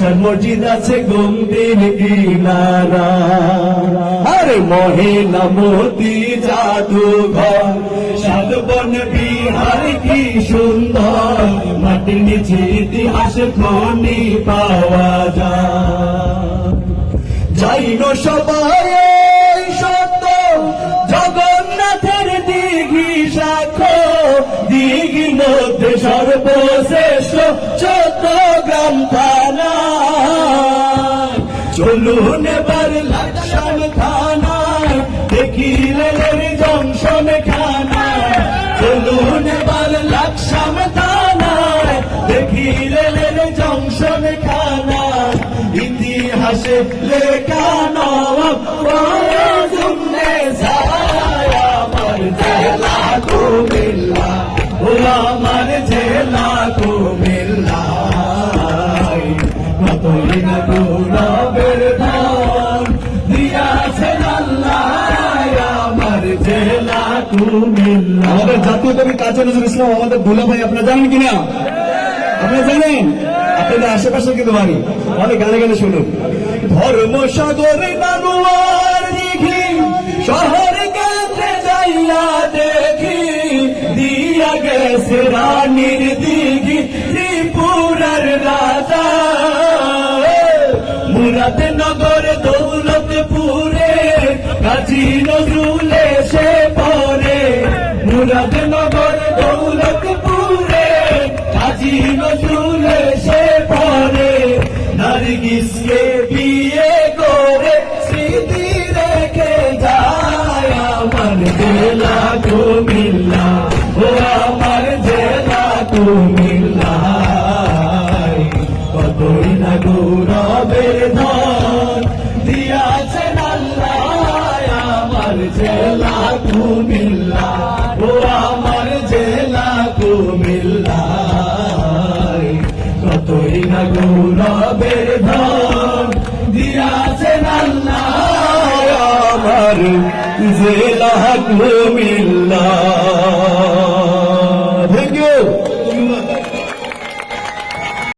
চার মসজিদ আছে গম্ভীর কিনারা, আরে মহিলামতি জাদুঘর, সাতবন বিহার কি সুন্দর, মাটির নিচে ইতিহাস খনি পাওয়া যায়। যাইনো সবাই সত্য জগন্নাথের দিঘি সাক্ষ্য, দিঘির মধ্যে সর্বশ্রেষ্ঠ চট্টগ্রাম থানা। চলুন এবার লাকসাম থানায়, দেখি রেলের জংশন খানা। চলুন এবার লাকসাম থানায়, দেখি রেলের জংশন খানা। ইতিহাসে লেখা নবাব আমার জেলা কুমিল্লা, ও আমার জেলা কুমিল্লা। কতই না গৌরবের ধন দিয়াছেন আল্লাহ আমার জেলা কুমিল্লা। আমাদের জাতীয় কবি কাজী নজরুল ইসলাম আমাদের দুলা ভাই, আপনারা জানেন কিনা? আপনারা জানেন? আপনাদের আশেপাশে কিন্তু বাড়ি, অনেক গানে গানে শুনুন। ধর্মসাগর নানুয়ার দিঘি, শহর কেন্দ্রে যাইয়া দেখি, দিয়া গেছে রানীর দিঘি ত্রিপুরার রাজা। মুরাদনগর দৌলতপুরে কাজী নজরুল এসে পড়ে, মুরাদনগর দৌলতপুরে কাজী নজরুল এসে পড়ে। নার্গিসকে বিয়ে করে স্মৃতি রেখে যায় আমার জেলা কুমিল্লা, ও আমার জেলা কুমিল্লা। কতই না গৌরবের ধন দিয়াছেন আল্লাহ আমার জেলা কুমিল্লা, ও আমার জেলা কুমিল্লা। কতই না গৌরবের ধন দিয়াছেন আল্লাহ আমার জেলা কুমিল্লা।